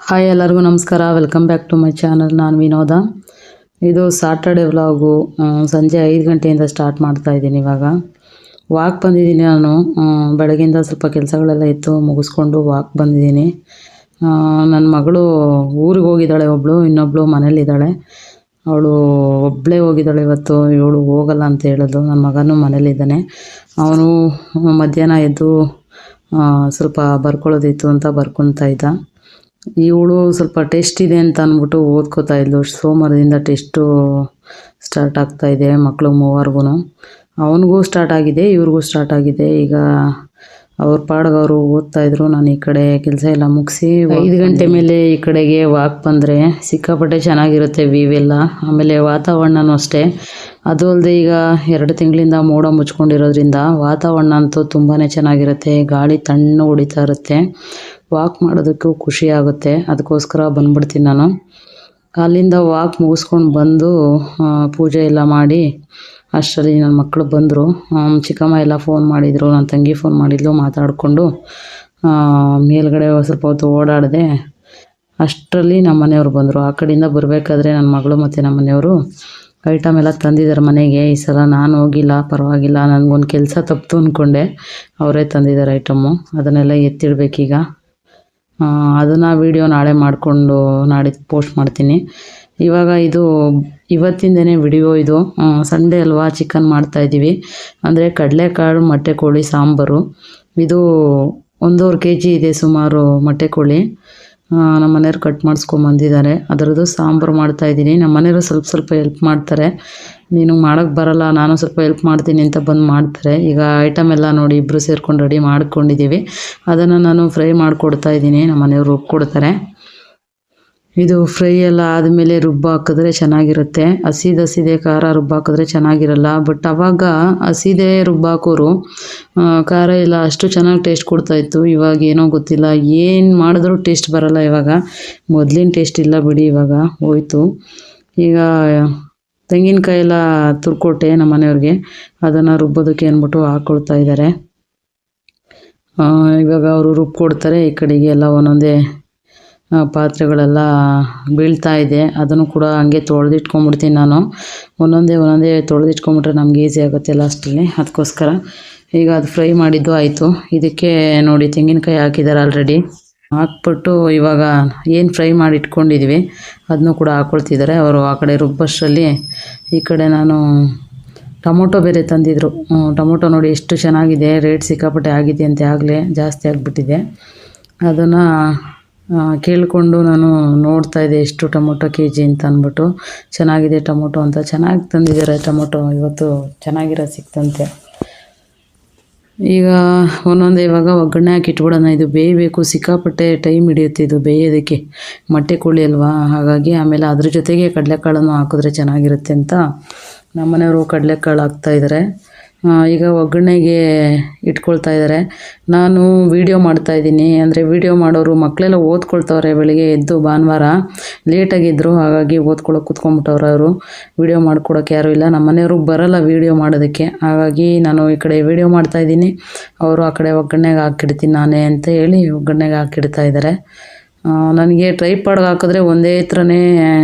Hi ಎಲ್ಲರಿಗೂ ನಮಸ್ಕಾರ. Welcome back to my channel. ನಾನು ವಿನೋದ. ಇದು ಸಾಟರ್ಡೆ ವ್ಲಾಗು. ಸಂಜೆ 5 ಗಂಟೆಯಿಂದ ಸ್ಟಾರ್ಟ್ ಮಾಡ್ತಾ ಇದ್ದೀನಿ. ಇವಾಗ ವಾಕ್ ಬಂದಿದ್ದೀನಿ. ನಾನು ಬೆಳಗ್ಗೆಯಿಂದ ಸ್ವಲ್ಪ ಕೆಲಸಗಳೆಲ್ಲ ಇತ್ತು, ಮುಗಿಸ್ಕೊಂಡು ವಾಕ್ ಬಂದಿದ್ದೀನಿ. ನನ್ನ ಮಗಳು ಊರಿಗೆ ಹೋಗಿದ್ದಾಳೆ, ಒಬ್ಬಳು. ಇನ್ನೊಬ್ಬಳು ಮನೇಲಿದ್ದಾಳೆ. ಅವಳು ಒಬ್ಬಳೇ ಹೋಗಿದ್ದಾಳೆ ಇವತ್ತು. ಇವಳು ಹೋಗಲ್ಲ ಅಂತ ಹೇಳಿದ್ಲು. ನನ್ನ ಮಗನೂ ಮನೇಲಿದ್ದಾನೆ. ಅವನು ಮಧ್ಯಾಹ್ನ ಎದ್ದು ಸ್ವಲ್ಪ ಬರ್ಕೊಳ್ಳೋದಿತ್ತು ಅಂತ ಬರ್ಕೊತಾ ಇದ್ದ. ಇವಳು ಸ್ವಲ್ಪ ಟೆಸ್ಟ್ ಇದೆ ಅಂತ ಅಂದ್ಬಿಟ್ಟು ಓದ್ಕೋತಾ ಇದ್ಲು. ಸೋಮವಾರದಿಂದ ಟೆಸ್ಟು ಸ್ಟಾರ್ಟ್ ಆಗ್ತಾಯಿದೆ ಮಕ್ಕಳು ಮೂವರ್ಗೂ. ಅವನಿಗೂ ಸ್ಟಾರ್ಟ್ ಆಗಿದೆ, ಇವ್ರಿಗೂ ಸ್ಟಾರ್ಟ್ ಆಗಿದೆ. ಈಗ ಅವ್ರ ಪಾಡಿಗೆ ಅವರು ಓದ್ತಾಯಿದ್ರು. ನಾನು ಈ ಕಡೆ ಕೆಲಸ ಎಲ್ಲ ಮುಗಿಸಿ 5 ಗಂಟೆ ಮೇಲೆ ಈ ಕಡೆಗೆ ವಾಕ್ ಬಂದರೆ ಸಿಕ್ಕಾಪಟ್ಟೆ ಚೆನ್ನಾಗಿರುತ್ತೆ ವ್ಯೂ ಎಲ್ಲ. ಆಮೇಲೆ ವಾತಾವರಣನೂ ಅಷ್ಟೇ. ಅದು ಅಲ್ಲದೆ ಈಗ 2 ತಿಂಗಳಿಂದ ಮೋಡ ಮುಚ್ಕೊಂಡಿರೋದ್ರಿಂದ ವಾತಾವರಣ ಅಂತೂ ತುಂಬಾ ಚೆನ್ನಾಗಿರುತ್ತೆ. ಗಾಳಿ ತಣ್ಣಗೆ ಹೊಡಿತಾ ಇರುತ್ತೆ. ವಾಕ್ ಮಾಡೋದಕ್ಕೂ ಖುಷಿ ಆಗುತ್ತೆ. ಅದಕ್ಕೋಸ್ಕರ ಬಂದ್ಬಿಡ್ತೀನಿ ನಾನು. ಅಲ್ಲಿಂದ ವಾಕ್ ಮುಗಿಸ್ಕೊಂಡು ಬಂದು ಪೂಜೆ ಎಲ್ಲ ಮಾಡಿ ಅಷ್ಟರಲ್ಲಿ ನನ್ನ ಮಕ್ಕಳು ಬಂದರು. ಚಿಕ್ಕಮ್ಮ ಎಲ್ಲ ಫೋನ್ ಮಾಡಿದರು, ನನ್ನ ತಂಗಿ ಫೋನ್ ಮಾಡಿದ್ಲು. ಮಾತಾಡಿಕೊಂಡು ಮೇಲ್ಗಡೆ ಸ್ವಲ್ಪ ಹೊತ್ತು ಓಡಾಡಿದೆ. ಅಷ್ಟರಲ್ಲಿ ನಮ್ಮ ಮನೆಯವರು ಬಂದರು. ಆ ಕಡೆಯಿಂದ ಬರಬೇಕಾದ್ರೆ ನನ್ನ ಮಗಳು ಮತ್ತು ನಮ್ಮ ಮನೆಯವರು ಐಟಮ್ ಎಲ್ಲ ತಂದಿದ್ದಾರೆ ಮನೆಗೆ. ಈ ಸಲ ನಾನು ಹೋಗಿಲ್ಲ, ಪರವಾಗಿಲ್ಲ. ನನಗೊಂದು ಕೆಲಸ ತಪ್ಪಿತು ಅಂದ್ಕೊಂಡೆ. ಅವರೇ ತಂದಿದ್ದಾರೆ ಐಟಮ್ಮು. ಅದನ್ನೆಲ್ಲ ಎತ್ತಿಡ್ಬೇಕೀಗ. ಅದನ್ನು ವೀಡಿಯೋ ನಾಳೆ ಮಾಡಿಕೊಂಡು ನಾಡಿದ್ದು ಪೋಸ್ಟ್ ಮಾಡ್ತೀನಿ. ಇವಾಗ ಇದು ಇವತ್ತಿಂದನೇ ವಿಡಿಯೋ. ಇದು ಸಂಡೇ ಅಲ್ವಾ, ಚಿಕನ್ ಮಾಡ್ತಾಯಿದ್ದೀವಿ. ಅಂದರೆ ಕಡಲೆಕಾಳು ಮೊಟ್ಟೆ ಕೋಳಿ ಸಾಂಬಾರು. ಇದು 1.5 kg ಇದೆ ಸುಮಾರು ಮೊಟ್ಟೆ ಕೋಳಿ. ನಮ್ಮ ಮನೆಯವ್ರು ಕಟ್ ಮಾಡಿಸ್ಕೊಂಬಂದಿದ್ದಾರೆ. ಅದರದ್ದು ಸಾಂಬಾರು ಮಾಡ್ತಾಯಿದ್ದೀನಿ. ನಮ್ಮ ಮನೆಯವರು ಸ್ವಲ್ಪ ಹೆಲ್ಪ್ ಮಾಡ್ತಾರೆ. ನೀನು ಮಾಡೋಕ್ಕೆ ಬರಲ್ಲ, ನಾನು ಸ್ವಲ್ಪ ಹೆಲ್ಪ್ ಮಾಡ್ತೀನಿ ಅಂತ ಬಂದು ಮಾಡ್ತಾರೆ. ಈಗ ಐಟಮ್ ಎಲ್ಲ ನೋಡಿ ಇಬ್ಬರು ಸೇರ್ಕೊಂಡು ರೆಡಿ ಮಾಡ್ಕೊಂಡಿದ್ದೀವಿ. ಅದನ್ನು ನಾನು ಫ್ರೈ ಮಾಡಿಕೊಡ್ತಾ ಇದ್ದೀನಿ. ನಮ್ಮ ಮನೆಯವರು ರುಬ್ಕೊಡ್ತಾರೆ. ಇದು ಫ್ರೈ ಎಲ್ಲ ಆದಮೇಲೆ ಹಾಕಿದ್ರೆ ಚೆನ್ನಾಗಿರುತ್ತೆ. ಹಸಿದೆ ಖಾರ ಹಾಕಿದ್ರೆ ಚೆನ್ನಾಗಿರಲ್ಲ. ಬಟ್ ಆವಾಗ ಹಸಿದೆ ಹಾಕೋರು ಖಾರ ಎಲ್ಲ ಅಷ್ಟು ಚೆನ್ನಾಗಿ ಟೇಸ್ಟ್ ಕೊಡ್ತಾಯಿತ್ತು. ಇವಾಗ ಏನೋ ಗೊತ್ತಿಲ್ಲ, ಏನು ಮಾಡಿದ್ರೂ ಟೇಸ್ಟ್ ಬರಲ್ಲ ಇವಾಗ. ಮೊದಲಿನ ಟೇಸ್ಟ್ ಇಲ್ಲ ಬಿಡಿ, ಇವಾಗ ಹೋಯ್ತು. ಈಗ ತೆಂಗಿನಕಾಯಿ ಎಲ್ಲ ತುರ್ಕೊಟ್ಟೆ ನಮ್ಮ ಮನೆಯವ್ರಿಗೆ. ಅದನ್ನು ರುಬ್ಬೋದಕ್ಕೆ ಅಂದ್ಬಿಟ್ಟು ಹಾಕ್ಕೊಳ್ತಾ ಇದ್ದಾರೆ. ಇವಾಗ ಅವರು ರುಬ್ಕೊಡ್ತಾರೆ. ಈ ಕಡೆಗೆ ಎಲ್ಲ ಒಂದೊಂದೇ ಪಾತ್ರೆಗಳೆಲ್ಲ ಬೀಳ್ತಾ ಇದೆ. ಅದನ್ನು ಕೂಡ ಹಂಗೆ ತೊಳೆದಿಟ್ಕೊಂಡ್ಬಿಡ್ತೀನಿ ನಾನು. ಒಂದೊಂದೇ ತೊಳೆದಿಟ್ಕೊಂಡ್ಬಿಟ್ರೆ ನಮ್ಗೆ ಈಸಿ ಆಗುತ್ತೆ ಲಾಸ್ಟಲ್ಲಿ. ಅದಕ್ಕೋಸ್ಕರ ಈಗ ಅದು ಫ್ರೈ ಮಾಡಿದ್ದು ಆಯಿತು. ಇದಕ್ಕೆ ನೋಡಿ ತೆಂಗಿನಕಾಯಿ ಹಾಕಿದ್ದಾರೆ ಆಲ್ರೆಡಿ. ಹಾಕ್ಬಿಟ್ಟು ಇವಾಗ ಏನು ಫ್ರೈ ಮಾಡಿ ಇಟ್ಕೊಂಡಿದ್ವಿ ಅದನ್ನು ಕೂಡ ಹಾಕ್ಕೊಳ್ತಿದ್ದಾರೆ ಅವರು. ಆ ಕಡೆ ರುಬ್ಬಷ್ಟರಲ್ಲಿ ಈ ಕಡೆ ನಾನು ಟೊಮೊಟೊ ಬೇರೆ ತಂದಿದ್ರು. ಟೊಮೊಟೊ ನೋಡಿ ಎಷ್ಟು ಚೆನ್ನಾಗಿದೆ. ರೇಟ್ ಸಿಕ್ಕಾಪಟ್ಟೆ ಆಗಿದೆ ಅಂತೆ, ಆಗಲೇ ಜಾಸ್ತಿ ಆಗಿಬಿಟ್ಟಿದೆ. ಅದನ್ನು ಕೇಳಿಕೊಂಡು ನಾನು ನೋಡ್ತಾ ಇದ್ದೆ ಎಷ್ಟು ಟೊಮೊಟೊ kg ಅಂತ ಅಂದ್ಬಿಟ್ಟು. ಚೆನ್ನಾಗಿದೆ ಟೊಮೊಟೊ ಅಂತ. ಚೆನ್ನಾಗಿ ತಂದಿದ್ದಾರೆ ಟೊಮೊಟೊ. ಇವತ್ತು ಚೆನ್ನಾಗಿರೋದು ಸಿಕ್ತಂತೆ. ಈಗ ಒಂದೊಂದೇ ಇವಾಗ ಒಗ್ಗರಣೆ ಹಾಕಿ ಇಟ್ಬಿಡೋಣ. ಇದು ಬೇಯಬೇಕು, ಸಿಕ್ಕಾಪಟ್ಟೆ ಟೈಮ್ ಹಿಡಿಯುತ್ತೆ ಇದು ಬೇಯೋದಕ್ಕೆ. ಮೊಟ್ಟೆ ಕೋಳಿ ಅಲ್ವಾ, ಹಾಗಾಗಿ. ಆಮೇಲೆ ಅದ್ರ ಜೊತೆಗೆ ಕಡಲೆಕಾಳನ್ನು ಹಾಕಿದ್ರೆ ಚೆನ್ನಾಗಿರುತ್ತೆ ಅಂತ ನಮ್ಮ ಮನೆಯವರು ಕಡಲೆಕಾಳು ಹಾಕ್ತಾಯಿದ್ದಾರೆ. ಈಗ ಒಗ್ಗರಣೆಗೆ ಇಟ್ಕೊಳ್ತಾ ಇದ್ದಾರೆ. ನಾನು ವೀಡಿಯೋ ಮಾಡ್ತಾಯಿದ್ದೀನಿ. ಅಂದರೆ ವೀಡಿಯೋ ಮಾಡೋರು ಮಕ್ಕಳೆಲ್ಲ ಓದ್ಕೊಳ್ತವ್ರೆ. ಬೆಳಿಗ್ಗೆ ಎದ್ದು ಭಾನುವಾರ ಲೇಟಾಗಿದ್ದರು, ಹಾಗಾಗಿ ಓದ್ಕೊಳ್ಳೋಕೆ ಕೂತ್ಕೊಂಡ್ಬಿಟ್ಟವ್ರು ಅವರು. ವೀಡಿಯೋ ಮಾಡ್ಕೊಡೋಕೆ ಯಾರೂ ಇಲ್ಲ. ನಮ್ಮ ಮನೆಯವ್ರಿಗೆ ಬರಲ್ಲ ವೀಡಿಯೋ ಮಾಡೋದಕ್ಕೆ, ಹಾಗಾಗಿ ನಾನು ಈ ಕಡೆ ವೀಡಿಯೋ ಮಾಡ್ತಾಯಿದ್ದೀನಿ. ಅವರು ಆ ಕಡೆ ಒಗ್ಗರಣೆಗೆ ಹಾಕಿಡ್ತೀನಿ ನಾನೇ ಅಂತ ಹೇಳಿ ಒಗ್ಗರಣೆಗೆ ಹಾಕಿಡ್ತಾ ಇದ್ದಾರೆ. ನನಗೆ ಟ್ರೈಪಾಡ್ಗೆ ಹಾಕಿದ್ರೆ ಒಂದೇ ಥರನೇ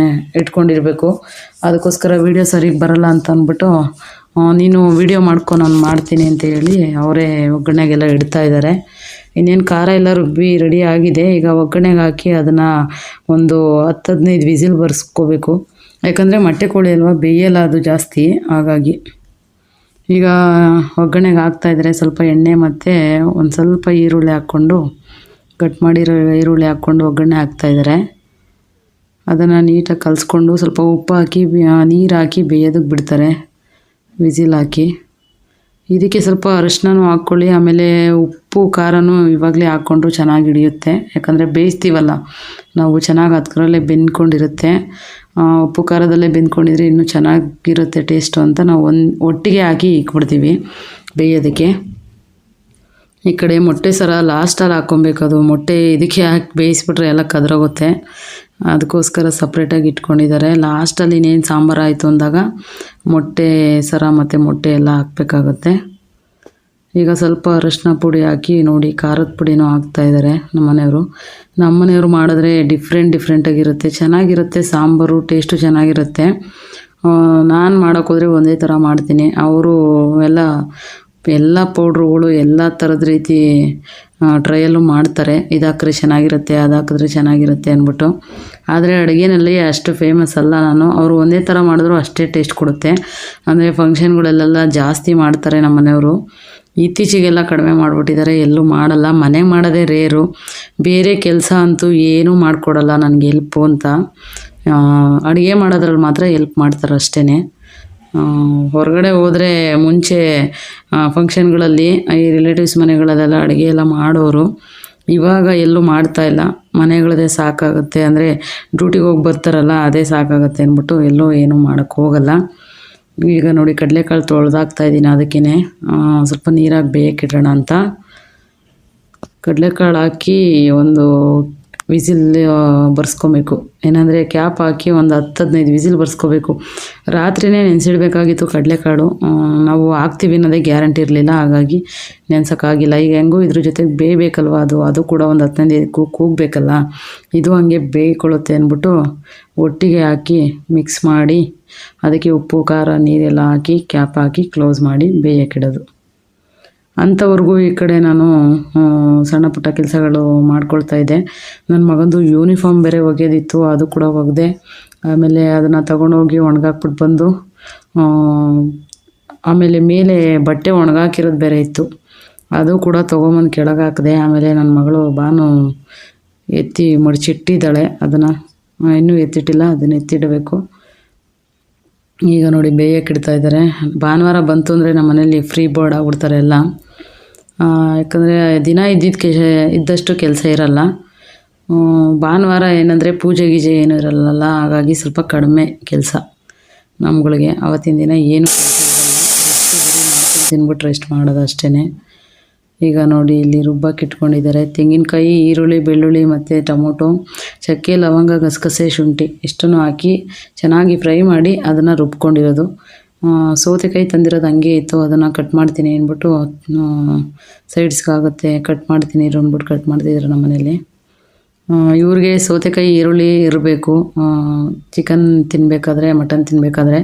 ಇಟ್ಕೊಂಡಿರಬೇಕು. ಅದಕ್ಕೋಸ್ಕರ ವೀಡಿಯೋ ಸರಿಗೆ ಬರಲ್ಲ ಅಂತ ಅಂದ್ಬಿಟ್ಟು ನೀನು ವೀಡಿಯೋ ಮಾಡ್ಕೊ, ನಾನು ಮಾಡ್ತೀನಿ ಅಂತ ಹೇಳಿ ಅವರೇ ಒಗ್ಗರಣೆಗೆಲ್ಲ ಇಡ್ತಾ ಇದ್ದಾರೆ. ಇನ್ನೇನು ಖಾರ ಎಲ್ಲ ರುಬ್ಬಿ ರೆಡಿ ಆಗಿದೆ. ಈಗ ಒಗ್ಗರಣೆಗೆ ಹಾಕಿ ಅದನ್ನು ಒಂದು 10-15 ವಿಸಿಲ್ ಬರ್ಸ್ಕೋಬೇಕು. ಯಾಕಂದರೆ ಮೊಟ್ಟೆ ಕೋಳಿ ಅಲ್ವಾ, ಬೇಯಲ್ಲ ಅದು ಜಾಸ್ತಿ, ಹಾಗಾಗಿ. ಈಗ ಒಗ್ಗರಣೆಗೆ ಹಾಕ್ತಾಯಿದ್ದಾರೆ. ಸ್ವಲ್ಪ ಎಣ್ಣೆ ಮತ್ತು ಒಂದು ಸ್ವಲ್ಪ ಈರುಳ್ಳಿ ಹಾಕ್ಕೊಂಡು, ಕಟ್ ಮಾಡಿರೋ ಈರುಳ್ಳಿ ಹಾಕ್ಕೊಂಡು ಒಗ್ಗರಣೆ ಹಾಕ್ತಾಯಿದ್ದಾರೆ. ಅದನ್ನು ನೀಟಾಗಿ ಕಲಿಸ್ಕೊಂಡು ಸ್ವಲ್ಪ ಉಪ್ಪು ಹಾಕಿ ನೀರು ಹಾಕಿ ಬೇಯೋದಕ್ಕೆ ಬಿಡ್ತಾರೆ, ವಿಸಿಲ್ ಹಾಕಿ. ಇದಕ್ಕೆ ಸ್ವಲ್ಪ ಅರಿಶಿನನೂ ಹಾಕ್ಕೊಳ್ಳಿ. ಆಮೇಲೆ ಉಪ್ಪು ಖಾರನೂ ಇವಾಗಲೇ ಹಾಕ್ಕೊಂಡ್ರು ಚೆನ್ನಾಗಿ ಹಿಡಿಯುತ್ತೆ. ಯಾಕಂದರೆ ಬೇಯಿಸ್ತೀವಲ್ಲ ನಾವು, ಚೆನ್ನಾಗಿ ಅದರಲ್ಲೇ ಬೆಂದ್ಕೊಂಡಿರುತ್ತೆ. ಉಪ್ಪು ಖಾರದಲ್ಲೇ ಬೆಂದ್ಕೊಂಡಿದ್ರೆ ಇನ್ನೂ ಚೆನ್ನಾಗಿರುತ್ತೆ ಟೇಸ್ಟು ಅಂತ ನಾವು ಒಟ್ಟಿಗೆ ಹಾಕಿ ಇಕ್ಬಿಡ್ತೀವಿ ಬೇಯೋದಕ್ಕೆ. ಈ ಕಡೆ ಮೊಟ್ಟೆ ಸರ ಲಾಸ್ಟಲ್ಲಿ ಹಾಕ್ಕೊಬೇಕು. ಅದು ಮೊಟ್ಟೆ ಇದಕ್ಕೆ ಹಾಕಿ ಬೇಯಿಸ್ಬಿಟ್ರೆ ಎಲ್ಲ ಕದರೋಗುತ್ತೆ. ಅದಕ್ಕೋಸ್ಕರ ಸಪ್ರೇಟಾಗಿ ಇಟ್ಕೊಂಡಿದ್ದಾರೆ. ಲಾಸ್ಟಲ್ಲಿ ಇನ್ನೇನು ಸಾಂಬಾರು ಆಯಿತು ಅಂದಾಗ ಮೊಟ್ಟೆ ಸರ ಮತ್ತು ಮೊಟ್ಟೆ ಎಲ್ಲ ಹಾಕಬೇಕಾಗುತ್ತೆ. ಈಗ ಸ್ವಲ್ಪ ಅರಶಿನ ಪುಡಿ ಹಾಕಿ ನೋಡಿ ಖಾರದ ಪುಡಿನೂ ಹಾಕ್ತಾಯಿದ್ದಾರೆ ನಮ್ಮನೆಯವರು ಮಾಡಿದ್ರೆ ಡಿಫ್ರೆಂಟಾಗಿರುತ್ತೆ, ಚೆನ್ನಾಗಿರುತ್ತೆ. ಸಾಂಬಾರು ಟೇಸ್ಟು ಚೆನ್ನಾಗಿರುತ್ತೆ. ನಾನು ಮಾಡೋಕ್ಕೋದ್ರೆ ಒಂದೇ ಥರ ಮಾಡ್ತೀನಿ. ಅವರು ಎಲ್ಲ ಪೌಡ್ರುಗಳು ಎಲ್ಲ ಥರದ ರೀತಿ ಟ್ರಯಲ್ಲು ಮಾಡ್ತಾರೆ. ಇದು ಹಾಕಿದ್ರೆ ಚೆನ್ನಾಗಿರುತ್ತೆ, ಅದು ಹಾಕಿದ್ರೆ ಚೆನ್ನಾಗಿರುತ್ತೆ ಅಂದ್ಬಿಟ್ಟು. ಆದರೆ ಅಡುಗೆನಲ್ಲಿ ಅಷ್ಟು ಫೇಮಸ್ ಅಲ್ಲ ನಾನು. ಅವರು ಒಂದೇ ಥರ ಮಾಡಿದ್ರು ಅಷ್ಟೇ ಟೇಸ್ಟ್ ಕೊಡುತ್ತೆ. ಅಂದರೆ ಫಂಕ್ಷನ್ಗಳಲ್ಲೆಲ್ಲ ಜಾಸ್ತಿ ಮಾಡ್ತಾರೆ ನಮ್ಮ ಮನೆಯವರು. ಇತ್ತೀಚೆಗೆಲ್ಲ ಕಡಿಮೆ ಮಾಡಿಬಿಟ್ಟಿದ್ದಾರೆ, ಎಲ್ಲೂ ಮಾಡಲ್ಲ. ಮನೆಗೆ ಮಾಡೋದೇ ರೇರು. ಬೇರೆ ಕೆಲಸ ಅಂತೂ ಏನೂ ಮಾಡಿಕೊಡಲ್ಲ ನನಗೆ ಹೆಲ್ಪು ಅಂತ. ಅಡುಗೆ ಮಾಡೋದ್ರಲ್ಲಿ ಮಾತ್ರ ಹೆಲ್ಪ್ ಮಾಡ್ತಾರೆ ಅಷ್ಟೇ. ಹೊರಗಡೆ ಹೋದರೆ ಮುಂಚೆ ಫಂಕ್ಷನ್ಗಳಲ್ಲಿ ಈ ರಿಲೇಟಿವ್ಸ್ ಮನೆಗಳಲ್ಲೆಲ್ಲ ಅಡುಗೆ ಎಲ್ಲ ಮಾಡೋರು. ಇವಾಗ ಎಲ್ಲೂ ಮಾಡ್ತಾಯಿಲ್ಲ. ಮನೆಗಳದೇ ಸಾಕಾಗುತ್ತೆ, ಅಂದರೆ ಡ್ಯೂಟಿಗೆ ಹೋಗಿ ಬರ್ತಾರಲ್ಲ ಅದೇ ಸಾಕಾಗುತ್ತೆ ಅಂದ್ಬಿಟ್ಟು ಎಲ್ಲೂ ಏನೂ ಮಾಡೋಕ್ಕೆ ಹೋಗಲ್ಲ. ಈಗ ನೋಡಿ ಕಡಲೆಕಾಳು ತೊಳೆದಾಕ್ತಾಯಿದ್ದೀನಿ. ಅದಕ್ಕೇ ಸ್ವಲ್ಪ ನೀರಾಗಿ ಬೇಯಕ್ಕಿಡೋಣ ಅಂತ ಕಡಲೆಕಾಳು ಹಾಕಿ ಒಂದು ವಿಸಿಲ್ ಬರ್ಸ್ಕೊಬೇಕು. ಏನಂದರೆ ಕ್ಯಾಪ್ ಹಾಕಿ ಒಂದು 10-15 ವಿಸಿಲ್ ಬರ್ಸ್ಕೋಬೇಕು. ರಾತ್ರಿಯೇ ನೆನೆಸಿಡ್ಬೇಕಾಗಿತ್ತು ಕಡಲೆಕಾಳು. ನಾವು ಹಾಕ್ತೀವಿ ಅನ್ನೋದೇ ಗ್ಯಾರಂಟಿ ಇರಲಿಲ್ಲ, ಹಾಗಾಗಿ ನೆನ್ಸೋಕ್ಕಾಗಿಲ್ಲ. ಈಗ ಹೆಂಗೂ ಇದ್ರ ಜೊತೆಗೆ ಬೇಯಬೇಕಲ್ವ, ಅದು ಕೂಡ ಒಂದು 10-15 ಕೂಗಬೇಕಲ್ಲ, ಇದು ಹಂಗೆ ಬೇಯ್ಕೊಳ್ಳುತ್ತೆ ಅಂದ್ಬಿಟ್ಟು ಒಟ್ಟಿಗೆ ಹಾಕಿ ಮಿಕ್ಸ್ ಮಾಡಿ ಅದಕ್ಕೆ ಉಪ್ಪು ಖಾರ ನೀರೆಲ್ಲ ಹಾಕಿ ಕ್ಯಾಪ್ ಹಾಕಿ ಕ್ಲೋಸ್ ಮಾಡಿ ಬೇಯಕ್ಕಿಡೋದು. ಅಂಥವ್ರಿಗೂ ಈ ಕಡೆ ನಾನು ಸಣ್ಣ ಪುಟ್ಟ ಕೆಲಸಗಳು ಮಾಡ್ಕೊಳ್ತಾಯಿದ್ದೆ. ನನ್ನ ಮಗಂದು ಯೂನಿಫಾರ್ಮ್ ಬೇರೆ ಒಗೆಯೋದಿತ್ತು, ಅದು ಕೂಡ ಒಗೆದೆ. ಆಮೇಲೆ ಅದನ್ನು ತಗೊಂಡೋಗಿ ಒಣಗಾಕ್ಬಿಟ್ಟು ಬಂದು ಆಮೇಲೆ ಮೇಲೆ ಬಟ್ಟೆ ಒಣಗಾಕಿರೋದು ಬೇರೆ ಇತ್ತು, ಅದು ಕೂಡ ತೊಗೊಂಬಂದು ಕೆಳಗೆ ಹಾಕಿದೆ. ಆಮೇಲೆ ನನ್ನ ಮಗಳು ಬಾನು ಎತ್ತಿ ಮಡಚಿಟ್ಟಿದ್ದಾಳೆ, ಅದನ್ನು ಇನ್ನೂ ಎತ್ತಿಟ್ಟಿಲ್ಲ, ಅದನ್ನು ಎತ್ತಿಡಬೇಕು. ಈಗ ನೋಡಿ ಬೇಯಕ್ಕಿಡ್ತಾ ಇದ್ದಾರೆ. ಭಾನುವಾರ ಬಂತು ಅಂದರೆ ನಮ್ಮ ಮನೇಲಿ ಫ್ರೀ ಬೋರ್ಡ್ ಆಗ್ಬಿಡ್ತಾರೆ ಎಲ್ಲ. ಯಾಕಂದರೆ ದಿನ ಇದ್ದಷ್ಟು ಕೆಲಸ ಇರಲ್ಲ. ಭಾನುವಾರ ಏನಂದರೆ ಪೂಜೆ ಗೀಜೆ ಏನೂ ಇರಲ್ಲ, ಹಾಗಾಗಿ ಸ್ವಲ್ಪ ಕಡಿಮೆ ಕೆಲಸ ನಮ್ಗಳಿಗೆ. ಆವತ್ತಿನ ದಿನ ಏನು ತಿನ್ಬಿಟ್ಟು ರೆಸ್ಟ್ ಮಾಡೋದು ಅಷ್ಟೇ. ಈಗ ನೋಡಿ ಇಲ್ಲಿ ರುಬ್ಬಕ್ಕೆ ಇಟ್ಕೊಂಡಿದ್ದಾರೆ. ತೆಂಗಿನಕಾಯಿ, ಈರುಳ್ಳಿ, ಬೆಳ್ಳುಳ್ಳಿ ಮತ್ತು ಟೊಮೊಟೊ, ಚಕ್ಕೆ, ಲವಂಗ, ಗಸಗಸೆ, ಶುಂಠಿ ಇಷ್ಟನ್ನು ಹಾಕಿ ಚೆನ್ನಾಗಿ ಫ್ರೈ ಮಾಡಿ ಅದನ್ನು ರುಬ್ಕೊಂಡಿರೋದು. ಸೌತೆಕಾಯಿ ತಂದಿರೋದು ಹಂಗೆ ಇತ್ತು, ಅದನ್ನು ಕಟ್ ಮಾಡ್ತೀನಿ ಅಂದ್ಬಿಟ್ಟು ಸೈಡ್ಸ್ಗಾಗುತ್ತೆ ಕಟ್ ಮಾಡ್ತೀನಿ ಅಂದ್ಬಿಟ್ಟು ಕಟ್ ಮಾಡ್ತಿದ್ರು ನಮ್ಮ ಮನೇಲಿ. ಇವ್ರಿಗೆ ಸೌತೆಕಾಯಿ ಈರುಳ್ಳಿ ಇರಬೇಕು. ಚಿಕನ್ ತಿನ್ನಬೇಕಾದ್ರೆ, ಮಟನ್ ತಿನ್ನಬೇಕಾದ್ರೆ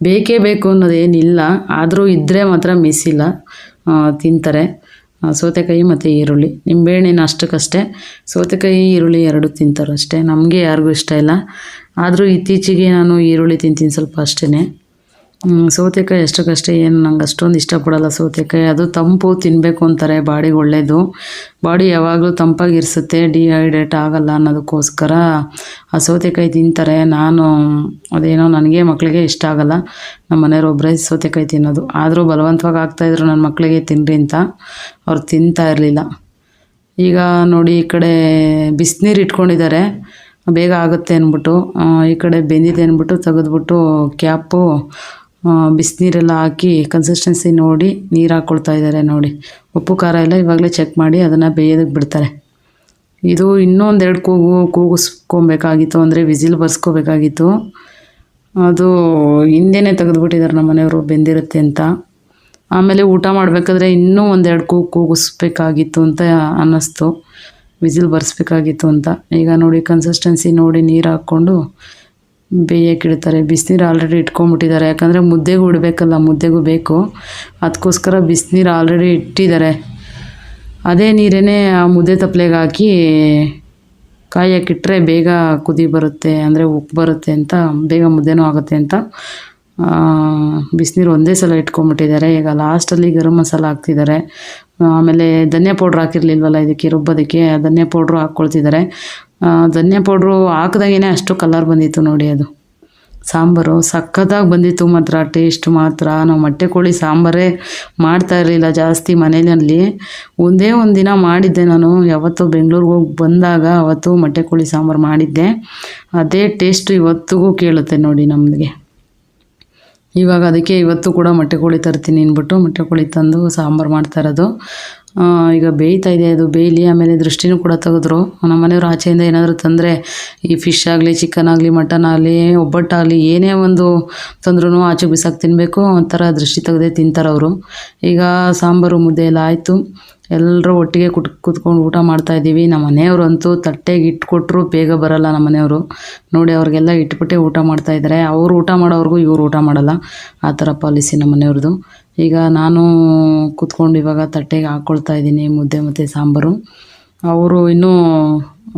ಬೇಕೇ ಬೇಕು ಅನ್ನೋದೇನಿಲ್ಲ, ಆದರೂ ಇದ್ದರೆ ಮಾತ್ರ ಮಿಸ್ ಇಲ್ಲ, ತಿಂತಾರೆ. ಸೌತೆಕಾಯಿ ಮತ್ತು ಈರುಳ್ಳಿ, ನಿಂಬೆಹಣ್ಣಿನ ಅಷ್ಟಕ್ಕಷ್ಟೇ. ಸೌತೆಕಾಯಿ ಈರುಳ್ಳಿ 2 ತಿಂತಾರೆ ಅಷ್ಟೇ, ನಮಗೆ ಯಾರಿಗೂ ಇಷ್ಟ ಇಲ್ಲ. ಆದರೂ ಇತ್ತೀಚೆಗೆ ನಾನು ಈರುಳ್ಳಿ ತಿಂತೀನಿ ಸ್ವಲ್ಪ ಅಷ್ಟೇ. ಸೌತೆಕಾಯಿ ಅಷ್ಟಕ್ಕಷ್ಟೇ, ಏನು ನಂಗೆ ಅಷ್ಟೊಂದು ಇಷ್ಟಪಡಲ್ಲ ಸೌತೆಕಾಯಿ. ಅದು ತಂಪು, ತಿನ್ನಬೇಕು ಅಂತಾರೆ, ಬಾಡಿಗೆ ಒಳ್ಳೆಯದು. ಬಾಡಿ ಯಾವಾಗಲೂ ತಂಪಾಗಿರಿಸುತ್ತೆ, ಡಿಹೈಡ್ರೇಟ್ ಆಗಲ್ಲ ಅನ್ನೋದಕ್ಕೋಸ್ಕರ ಆ ಸೌತೆಕಾಯಿ ತಿಂತಾರೆ. ನಾನು ಅದೇನೋ ನನಗೆ ಮಕ್ಕಳಿಗೆ ಇಷ್ಟ ಆಗಲ್ಲ. ನಮ್ಮ ಮನೆಯವ್ರು ಒಬ್ಬರೇ ಸೌತೆಕಾಯಿ ತಿನ್ನೋದು, ಆದರೂ ಬಲವಂತವಾಗಿ ಹಾಕ್ತಾಯಿದ್ರು ನನ್ನ ಮಕ್ಕಳಿಗೆ ತಿನ್ನಿರಿ ಅಂತ. ಅವ್ರು ತಿಂತಾ ಇರಲಿಲ್ಲ. ಈಗ ನೋಡಿ ಈ ಕಡೆ ಬಿಸಿನೀರು ಇಟ್ಕೊಂಡಿದ್ದಾರೆ, ಬೇಗ ಆಗುತ್ತೆ ಅಂದ್ಬಿಟ್ಟು. ಈ ಕಡೆ ಬೆಂದಿದೆ ಅಂದ್ಬಿಟ್ಟು ತೆಗೆದ್ಬಿಟ್ಟು ಕ್ಯಾಪು ಬಿಸಿನೀರೆಲ್ಲ ಹಾಕಿ ಕನ್ಸಿಸ್ಟೆನ್ಸಿ ನೋಡಿ ನೀರು ಹಾಕ್ಕೊಳ್ತಾ ಇದ್ದಾರೆ. ನೋಡಿ ಉಪ್ಪು ಖಾರ ಎಲ್ಲ ಇವಾಗಲೇ ಚೆಕ್ ಮಾಡಿ ಅದನ್ನು ಬೇಯೋದಕ್ಕೆ ಬಿಡ್ತಾರೆ. ಇದು ಇನ್ನೂ 1-2 ಕೂಗಿಸ್ಕೊಬೇಕಾಗಿತ್ತು, ಅಂದರೆ ವಿಸಿಲ್ ಬರ್ಸ್ಕೋಬೇಕಾಗಿತ್ತು. ಅದು ಹಿಂದೆನೇ ತೆಗೆದುಬಿಟ್ಟಿದ್ದಾರೆ ನಮ್ಮ ಮನೆಯವರು, ಬೆಂದಿರುತ್ತೆ ಅಂತ. ಆಮೇಲೆ ಊಟ ಮಾಡಬೇಕಾದ್ರೆ ಇನ್ನೂ 1-2 ಕೂಗಿಸ್ಬೇಕಾಗಿತ್ತು ಅಂತ ಅನ್ನಿಸ್ತು, ವಿಸಿಲ್ ಬರ್ಸ್ಬೇಕಾಗಿತ್ತು ಅಂತ. ಈಗ ನೋಡಿ ಕನ್ಸಿಸ್ಟೆನ್ಸಿ ನೋಡಿ ನೀರು ಹಾಕ್ಕೊಂಡು ಬೇಯಕ್ಕಿಡ್ತಾರೆ. ಬಿಸಿನೀರು ಆಲ್ರೆಡಿ ಇಟ್ಕೊಂಡ್ಬಿಟ್ಟಿದ್ದಾರೆ, ಯಾಕಂದರೆ ಮುದ್ದೆಗೂ ಇಡಬೇಕಲ್ಲ, ಮುದ್ದೆಗೂ ಬೇಕು, ಅದಕ್ಕೋಸ್ಕರ ಬಿಸಿನೀರು ಆಲ್ರೆಡಿ ಇಟ್ಟಿದ್ದಾರೆ. ಅದೇ ನೀರೇ ಆ ಮುದ್ದೆ ತಪ್ಪಲೆಗೆ ಹಾಕಿ ಕಾಯಕ್ಕಿಟ್ರೆ ಬೇಗ ಕುದಿ ಬರುತ್ತೆ, ಅಂದರೆ ಉಪ್ಪು ಬರುತ್ತೆ ಅಂತ, ಬೇಗ ಮುದ್ದೆನೂ ಆಗುತ್ತೆ ಅಂತ ಬಿಸಿನೀರು ಒಂದೇ ಸಲ ಇಟ್ಕೊಂಡ್ಬಿಟ್ಟಿದ್ದಾರೆ. ಈಗ ಲಾಸ್ಟಲ್ಲಿ ಗರಂ ಮಸಾಲ ಹಾಕ್ತಿದ್ದಾರೆ. ಆಮೇಲೆ ಧನಿಯಾ ಪೌಡ್ರ್ ಹಾಕಿರಲಿಲ್ವಲ್ಲ ಇದಕ್ಕೆ ರುಬ್ಬೋದಕ್ಕೆ, ಧನಿಯಾ ಪೌಡ್ರು ಹಾಕ್ಕೊಳ್ತಿದ್ದಾರೆ. ಧನಿಯಾ ಪೌಡ್ರು ಹಾಕಿದಾಗೇ ಅಷ್ಟು ಕಲರ್ ಬಂದಿತ್ತು ನೋಡಿ. ಅದು ಸಾಂಬಾರು ಸಖತ್ತಾಗಿ ಬಂದಿತ್ತು ಮಾತ್ರ, ಟೇಸ್ಟ್ ಮಾತ್ರ. ನಾವು ಮೊಟ್ಟೆ ಕೋಳಿ ಸಾಂಬಾರೇ ಮಾಡ್ತಾ ಇರಲಿಲ್ಲ ಜಾಸ್ತಿ ಮನೆಯಲ್ಲಿ. ಒಂದೇ ಒಂದು ದಿನ ಮಾಡಿದ್ದೆ ನಾನು, ಯಾವತ್ತೋ ಬೆಂಗಳೂರಿಗೆ ಹೋಗಿ ಬಂದಾಗ ಅವತ್ತು ಮೊಟ್ಟೆ ಕೋಳಿ ಸಾಂಬಾರು ಮಾಡಿದ್ದೆ. ಅದೇ ಟೇಸ್ಟು ಇವತ್ತಿಗೂ ಕೇಳುತ್ತೆ ನೋಡಿ ನಮಗೆ. ಇವಾಗ ಅದಕ್ಕೆ ಇವತ್ತು ಕೂಡ ಮೊಟ್ಟೆ ಕೋಳಿ ತರ್ತೀನಿ ಅಂದ್ಬಿಟ್ಟು ಮೊಟ್ಟೆ ಕೋಳಿ ತಂದು ಸಾಂಬಾರು ಮಾಡ್ತಾ ಇರೋದು. ಈಗ ಬೇಯ್ತಾ ಇದೆ, ಅದು ಬೇಯಲಿ. ಆಮೇಲೆ ದೃಷ್ಟಿನೂ ಕೂಡ ತೆಗೆದ್ರು. ನಮ್ಮ ಮನೆಯವ್ರು ಆಚೆಯಿಂದ ಏನಾದರೂ ತಂದರೆ, ಈ ಫಿಶ್ ಆಗಲಿ, ಚಿಕನ್ ಆಗಲಿ, ಮಟನ್ ಆಗಲಿ, ಒಬ್ಬಟ್ಟಾಗಲಿ, ಏನೇ ಒಂದು ತಂದ್ರೂ ಆಚೆಗೆ ಬಿಸಾಕಿ ತಿನ್ನಬೇಕು, ಒಂಥರ ದೃಷ್ಟಿ ತೆಗೆದೇ ತಿಂತಾರೆ ಅವರು. ಈಗ ಸಾಂಬಾರು ಮುದ್ದೆ ಎಲ್ಲ ಆಯಿತು. ಎಲ್ಲರೂ ಒಟ್ಟಿಗೆ ಕೂತ್ಕೊಂಡು ಊಟ ಮಾಡ್ತಾಯಿದ್ದೀವಿ. ನಮ್ಮ ಮನೆಯವರು ಅಂತೂ ತಟ್ಟೆಗೆ ಇಟ್ಕೊಟ್ರು ಬೇಗ ಬರಲ್ಲ. ನಮ್ಮ ಮನೆಯವರು ನೋಡಿ, ಅವ್ರಿಗೆಲ್ಲ ಇಟ್ಬಿಟ್ಟೆ ಊಟ ಮಾಡ್ತಾಯಿದ್ದಾರೆ. ಅವ್ರು ಊಟ ಮಾಡೋವ್ರಿಗೂ ಇವ್ರು ಊಟ ಮಾಡಲ್ಲ, ಆ ಥರ ಪಾಲಿಸಿ ನಮ್ಮ ಮನೆಯವ್ರದ್ದು. ಈಗ ನಾನು ಕೂತ್ಕೊಂಡು ಇವಾಗ ತಟ್ಟೆಗೆ ಹಾಕ್ಕೊಳ್ತಾ ಇದ್ದೀನಿ ಮುದ್ದೆ ಮತ್ತು ಸಾಂಬಾರು. ಅವರು ಇನ್ನೂ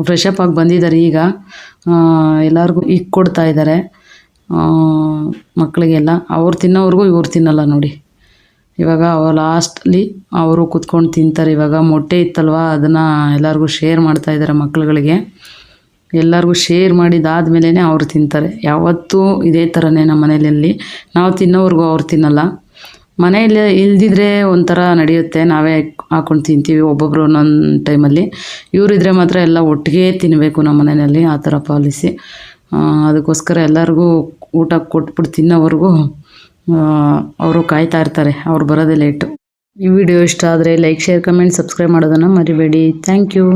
ಫ್ರೆಶ್ ಅಪ್ ಆಗಿ ಬಂದಿದ್ದಾರೆ. ಈಗ ಎಲ್ಲರಿಗೂ ಕೊಡ್ತಾ ಇದ್ದಾರೆ ಮಕ್ಕಳಿಗೆಲ್ಲ. ಅವ್ರು ತಿನ್ನೋವ್ರಿಗೂ ಇವ್ರು ತಿನ್ನಲ್ಲ ನೋಡಿ. ಇವಾಗ ಲಾಸ್ಟಲ್ಲಿ ಅವರು ಕೂತ್ಕೊಂಡು ತಿಂತಾರೆ. ಇವಾಗ ಮೊಟ್ಟೆ ಇತ್ತಲ್ವ, ಅದನ್ನು ಎಲ್ಲರಿಗೂ ಶೇರ್ ಮಾಡ್ತಾಯಿದ್ದಾರೆ ಮಕ್ಕಳುಗಳಿಗೆ. ಎಲ್ಲರಿಗೂ ಶೇರ್ ಮಾಡಿದಾದ್ಮೇಲೆ ಅವ್ರು ತಿಂತಾರೆ. ಯಾವತ್ತೂ ಇದೇ ಥರನೇ ನಮ್ಮ ಮನೆಯಲ್ಲಿ. ನಾವು ತಿನ್ನೋವ್ರಿಗೂ ಅವ್ರು ತಿನ್ನಲ್ಲ. ಮನೆಯಲ್ಲಿ ಇಲ್ದಿದ್ರೆ ಒಂಥರ ನಡೆಯುತ್ತೆ, ನಾವೇ ಹಾಕ್ಕೊಂಡು ತಿಂತೀವಿ ಒಬ್ಬೊಬ್ಬರು ಒಂದೊಂದು ಟೈಮಲ್ಲಿ. ಇವರಿದ್ರೆ ಮಾತ್ರ ಎಲ್ಲ ಒಟ್ಟಿಗೆ ತಿನ್ನಬೇಕು ನಮ್ಮ ಮನೆಯಲ್ಲಿ, ಆ ಥರ ಪಾಲಿಸಿ. ಅದಕ್ಕೋಸ್ಕರ ಎಲ್ಲರಿಗೂ ಊಟ ಕೊಟ್ಬಿಟ್ಟು ತಿನ್ನೋವರೆಗೂ ಅವರು ಕಾಯ್ತಾ ಇರ್ತಾರೆ. ಅವ್ರು ಬರೋದೇ ಲೇಟು. ಈ ವಿಡಿಯೋ ಇಷ್ಟ ಆದರೆ ಲೈಕ್, ಶೇರ್, ಕಮೆಂಟ್, ಸಬ್ಸ್ಕ್ರೈಬ್ ಮಾಡೋದನ್ನು ಮರಿಬೇಡಿ. Thank you.